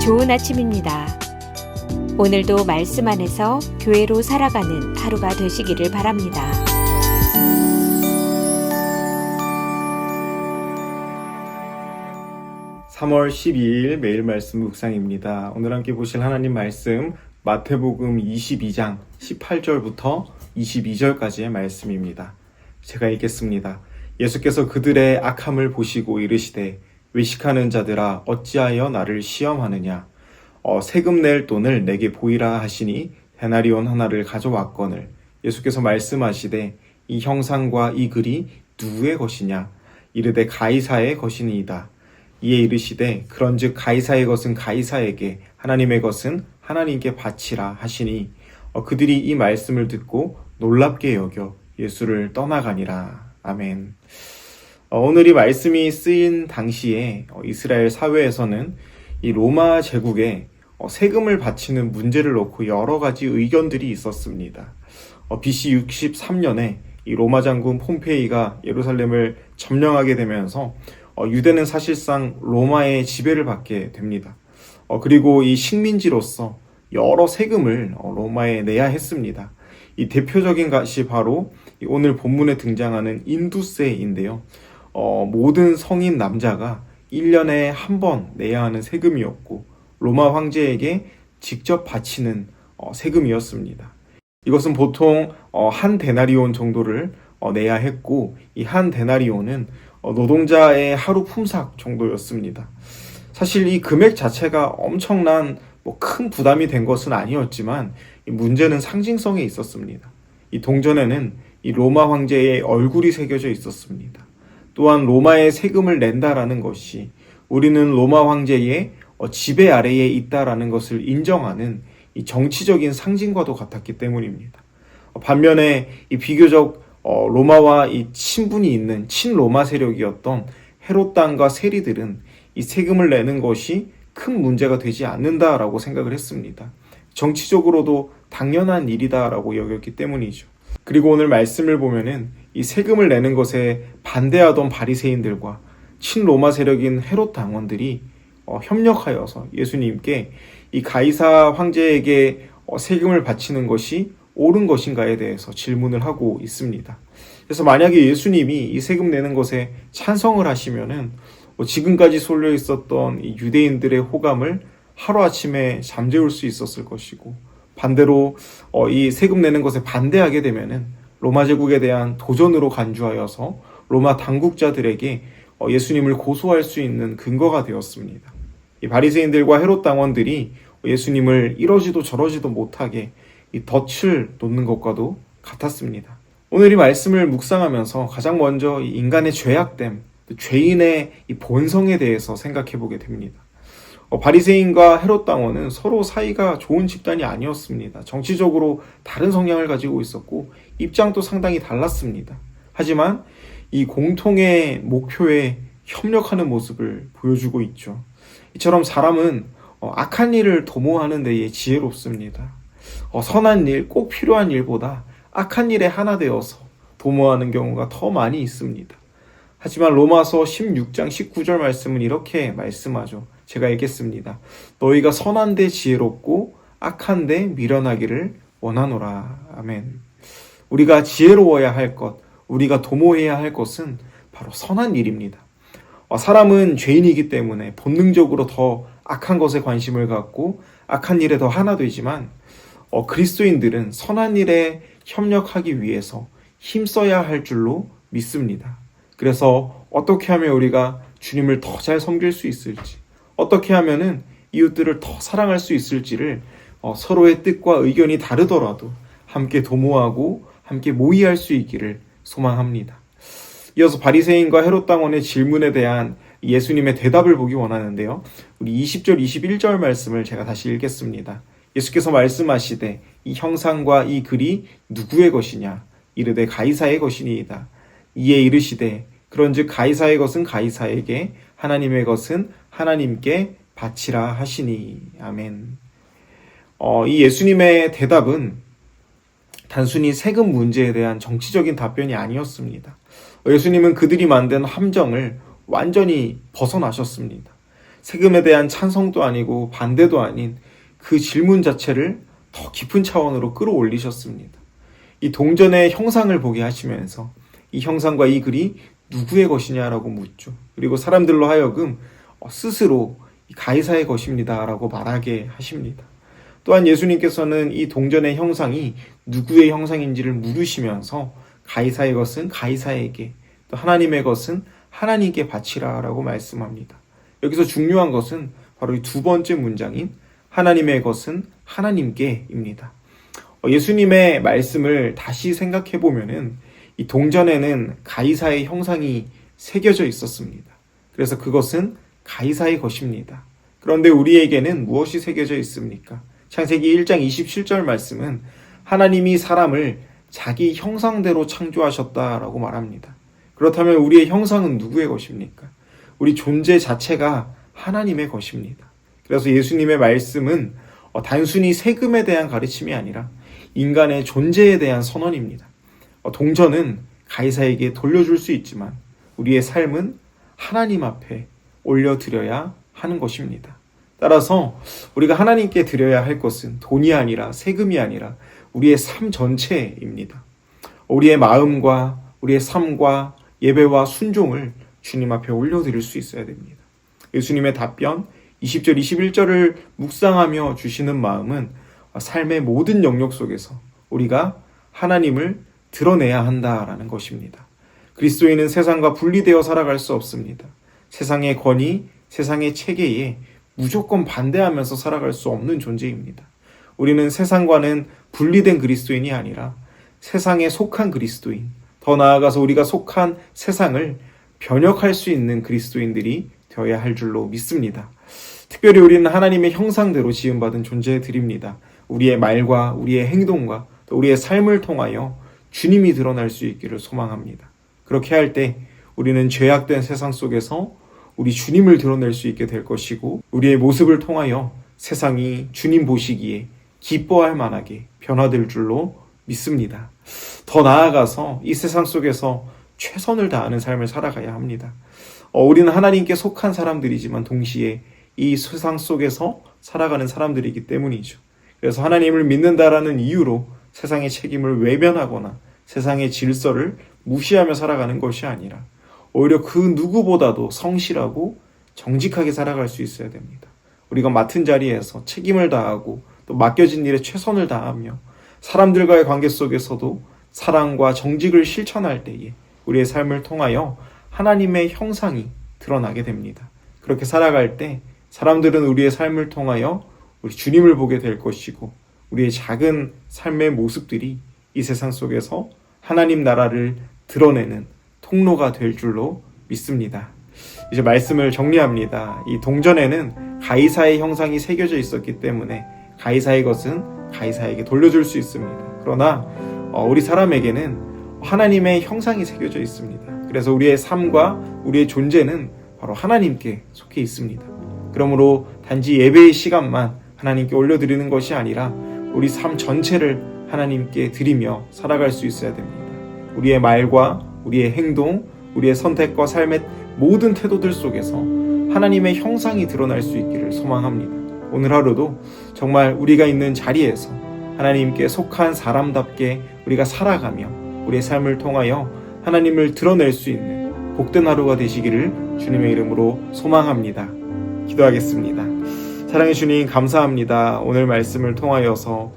좋은 아침입니다. 오늘도 말씀 안에서 교회로 살아가는 하루가 되시기를 바랍니다. (3월 12일) 매일 말씀 묵상입니다. 오늘 함께 보실 하나님 말씀 마태복음 22장 18절부터 22절까지의 말씀입니다. 제가 읽겠습니다. 예수께서 그들의 악함을 보시고 이르시되 외식하는 자들아 어찌하여 나를 시험하느냐. 세금 낼 돈을 내게 보이라 하시니 데나리온 하나를 가져왔거늘. 예수께서 말씀하시되 이 형상과 이 글이 누구의 것이냐. 이르되 가이사의 것이니이다. 이에 이르시되 그런즉 가이사의 것은 가이사에게, 하나님의 것은 하나님께 바치라 하시니 그들이 이 말씀을 듣고 놀랍게 여겨 예수를 떠나가니라. 아멘. 오늘 이 말씀이 쓰인 당시에 이스라엘 사회에서는 이 로마 제국에 세금을 바치는 문제를 놓고 여러 가지 의견들이 있었습니다. BC 63년에 이 로마 장군 폼페이가 예루살렘을 점령하게 되면서 유대는 사실상 로마의 지배를 받게 됩니다. 그리고 이 식민지로서 여러 세금을 로마에 내야 했습니다. 이 대표적인 것이 바로 오늘 본문에 등장하는 인두세인데요. 모든 성인 남자가 1년에 한 번 내야 하는 세금이었고 로마 황제에게 직접 바치는 세금이었습니다. 이것은 보통 한 데나리온 정도를 내야 했고 이 한 데나리온은 노동자의 하루 품삯 정도였습니다. 사실 이 금액 자체가 엄청난 큰 부담이 된 것은 아니었지만 이 문제는 상징성에 있었습니다. 이 동전에는 이 로마 황제의 얼굴이 새겨져 있었습니다. 또한 로마의 세금을 낸다라는 것이 우리는 로마 황제의 지배 아래에 있다라는 것을 인정하는 이 정치적인 상징과도 같았기 때문입니다. 반면에 이 비교적 로마와 이 친분이 있는 친로마 세력이었던 헤롯 당과 세리들은 이 세금을 내는 것이 큰 문제가 되지 않는다라고 생각을 했습니다. 정치적으로도 당연한 일이다라고 여겼기 때문이죠. 그리고 오늘 말씀을 보면은 이 세금을 내는 것에 반대하던 바리새인들과 친로마 세력인 헤롯 당원들이 협력하여서 예수님께 이 가이사 황제에게 세금을 바치는 것이 옳은 것인가에 대해서 질문을 하고 있습니다. 그래서 만약에 예수님이 이 세금 내는 것에 찬성을 하시면은 지금까지 쏠려 있었던 이 유대인들의 호감을 하루아침에 잠재울 수 있었을 것이고, 반대로 이 세금 내는 것에 반대하게 되면은 로마 제국에 대한 도전으로 간주하여서 로마 당국자들에게 예수님을 고소할 수 있는 근거가 되었습니다. 이 바리새인들과 헤롯 당원들이 예수님을 이러지도 저러지도 못하게 이 덫을 놓는 것과도 같았습니다. 오늘 이 말씀을 묵상하면서 가장 먼저 이 인간의 죄악됨, 죄인의 이 본성에 대해서 생각해 보게 됩니다. 바리새인과 헤롯 당원은 서로 사이가 좋은 집단이 아니었습니다. 정치적으로 다른 성향을 가지고 있었고 입장도 상당히 달랐습니다. 하지만 이 공통의 목표에 협력하는 모습을 보여주고 있죠. 이처럼 사람은 악한 일을 도모하는 데에 지혜롭습니다. 선한 일, 꼭 필요한 일보다 악한 일에 하나 되어서 도모하는 경우가 더 많이 있습니다. 하지만 로마서 16장 19절 말씀은 이렇게 말씀하죠. 제가 읽겠습니다. 너희가 선한 데 지혜롭고 악한 데 미련하기를 원하노라. 아멘. 우리가 지혜로워야 할 것, 우리가 도모해야 할 것은 바로 선한 일입니다. 사람은 죄인이기 때문에 본능적으로 더 악한 것에 관심을 갖고 악한 일에 더 하나 되지만 그리스도인들은 선한 일에 협력하기 위해서 힘써야 할 줄로 믿습니다. 그래서 어떻게 하면 우리가 주님을 더 잘 섬길 수 있을지, 어떻게 하면은 이웃들을 더 사랑할 수 있을지를 서로의 뜻과 의견이 다르더라도 함께 도모하고 함께 모의할 수 있기를 소망합니다. 이어서 바리새인과 헤롯 당원의 질문에 대한 예수님의 대답을 보기 원하는데요. 우리 20절 21절 말씀을 제가 다시 읽겠습니다. 예수께서 말씀하시되 이 형상과 이 글이 누구의 것이냐. 이르되 가이사의 것이니이다. 이에 이르시되 그런즉 가이사의 것은 가이사에게, 하나님의 것은 하나님께 바치라 하시니. 아멘. 이 예수님의 대답은 단순히 세금 문제에 대한 정치적인 답변이 아니었습니다. 예수님은 그들이 만든 함정을 완전히 벗어나셨습니다. 세금에 대한 찬성도 아니고 반대도 아닌 그 질문 자체를 더 깊은 차원으로 끌어올리셨습니다. 이 동전의 형상을 보게 하시면서 이 형상과 이 글이 누구의 것이냐라고 묻죠. 그리고 사람들로 하여금 스스로 가이사의 것입니다 라고 말하게 하십니다. 또한 예수님께서는 이 동전의 형상이 누구의 형상인지를 물으시면서 가이사의 것은 가이사에게, 또 하나님의 것은 하나님께 바치라 라고 말씀합니다. 여기서 중요한 것은 바로 이 두 번째 문장인 하나님의 것은 하나님께입니다. 예수님의 말씀을 다시 생각해 보면은 이 동전에는 가이사의 형상이 새겨져 있었습니다. 그래서 그것은 가이사의 것입니다. 그런데 우리에게는 무엇이 새겨져 있습니까? 창세기 1장 27절 말씀은 하나님이 사람을 자기 형상대로 창조하셨다라고 말합니다. 그렇다면 우리의 형상은 누구의 것입니까? 우리 존재 자체가 하나님의 것입니다. 그래서 예수님의 말씀은 단순히 세금에 대한 가르침이 아니라 인간의 존재에 대한 선언입니다. 동전은 가이사에게 돌려줄 수 있지만 우리의 삶은 하나님 앞에 올려드려야 하는 것입니다. 따라서 우리가 하나님께 드려야 할 것은 돈이 아니라 세금이 아니라 우리의 삶 전체입니다. 우리의 마음과 우리의 삶과 예배와 순종을 주님 앞에 올려드릴 수 있어야 됩니다. 예수님의 답변 20절 21절을 묵상하며 주시는 마음은 삶의 모든 영역 속에서 우리가 하나님을 드러내야 한다라는 것입니다. 그리스도인은 세상과 분리되어 살아갈 수 없습니다. 세상의 권위, 세상의 체계에 무조건 반대하면서 살아갈 수 없는 존재입니다. 우리는 세상과는 분리된 그리스도인이 아니라 세상에 속한 그리스도인, 더 나아가서 우리가 속한 세상을 변혁할 수 있는 그리스도인들이 되어야 할 줄로 믿습니다. 특별히 우리는 하나님의 형상대로 지음받은 존재들입니다. 우리의 말과 우리의 행동과 또 우리의 삶을 통하여 주님이 드러날 수 있기를 소망합니다. 그렇게 할 때 우리는 죄악된 세상 속에서 우리 주님을 드러낼 수 있게 될 것이고 우리의 모습을 통하여 세상이 주님 보시기에 기뻐할 만하게 변화될 줄로 믿습니다. 더 나아가서 이 세상 속에서 최선을 다하는 삶을 살아가야 합니다. 우리는 하나님께 속한 사람들이지만 동시에 이 세상 속에서 살아가는 사람들이기 때문이죠. 그래서 하나님을 믿는다라는 이유로 세상의 책임을 외면하거나 세상의 질서를 무시하며 살아가는 것이 아니라 오히려 그 누구보다도 성실하고 정직하게 살아갈 수 있어야 됩니다. 우리가 맡은 자리에서 책임을 다하고 또 맡겨진 일에 최선을 다하며 사람들과의 관계 속에서도 사랑과 정직을 실천할 때에 우리의 삶을 통하여 하나님의 형상이 드러나게 됩니다. 그렇게 살아갈 때 사람들은 우리의 삶을 통하여 우리 주님을 보게 될 것이고 우리의 작은 삶의 모습들이 이 세상 속에서 하나님 나라를 드러내는 통로가 될 줄로 믿습니다. 이제 말씀을 정리합니다. 이 동전에는 가이사의 형상이 새겨져 있었기 때문에 가이사의 것은 가이사에게 돌려줄 수 있습니다. 그러나 우리 사람에게는 하나님의 형상이 새겨져 있습니다. 그래서 우리의 삶과 우리의 존재는 바로 하나님께 속해 있습니다. 그러므로 단지 예배의 시간만 하나님께 올려드리는 것이 아니라 우리 삶 전체를 하나님께 드리며 살아갈 수 있어야 됩니다. 우리의 말과 우리의 행동, 우리의 선택과 삶의 모든 태도들 속에서 하나님의 형상이 드러날 수 있기를 소망합니다. 오늘 하루도 정말 우리가 있는 자리에서 하나님께 속한 사람답게 우리가 살아가며 우리의 삶을 통하여 하나님을 드러낼 수 있는 복된 하루가 되시기를 주님의 이름으로 소망합니다. 기도하겠습니다. 사랑의 주님 감사합니다. 오늘 말씀을 통하여서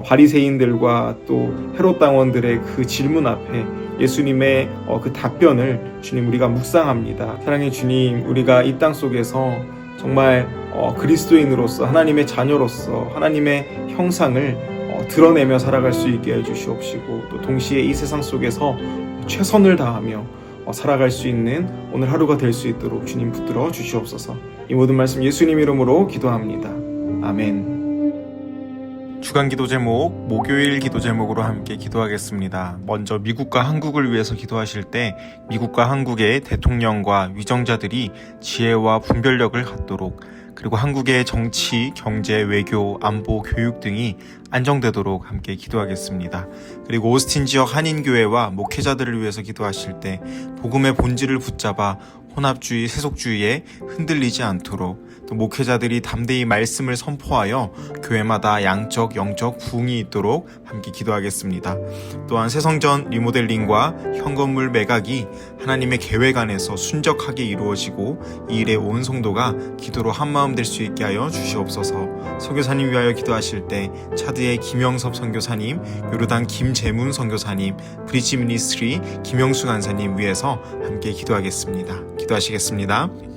바리새인들과 또 헤롯 당원들의 그 질문 앞에 예수님의 그 답변을 주님 우리가 묵상합니다. 사랑의 주님, 우리가 이 땅 속에서 정말 그리스도인으로서 하나님의 자녀로서 하나님의 형상을 드러내며 살아갈 수 있게 해주시옵시고 또 동시에 이 세상 속에서 최선을 다하며 살아갈 수 있는 오늘 하루가 될 수 있도록 주님 붙들어 주시옵소서. 이 모든 말씀 예수님 이름으로 기도합니다. 아멘. 주간 기도 제목, 목요일 기도 제목으로 함께 기도하겠습니다. 먼저 미국과 한국을 위해서 기도하실 때 미국과 한국의 대통령과 위정자들이 지혜와 분별력을 갖도록 그리고 한국의 정치, 경제, 외교, 안보, 교육 등이 안정되도록 함께 기도하겠습니다. 그리고 오스틴 지역 한인교회와 목회자들을 위해서 기도하실 때 복음의 본질을 붙잡아 혼합주의, 세속주의에 흔들리지 않도록 또 목회자들이 담대히 말씀을 선포하여 교회마다 양적, 영적 부흥이 있도록 함께 기도하겠습니다. 또한 새성전 리모델링과 현건물 매각이 하나님의 계획 안에서 순적하게 이루어지고 이 일에 온 성도가 기도로 한마음 될 수 있게 하여 주시옵소서. 선교사님 위하여 기도하실 때 차드의 김영섭 선교사님, 요르단 김재문 선교사님, 브리지 미니스트리 김영수 간사님 위해서 함께 기도하겠습니다. 기도하시겠습니다.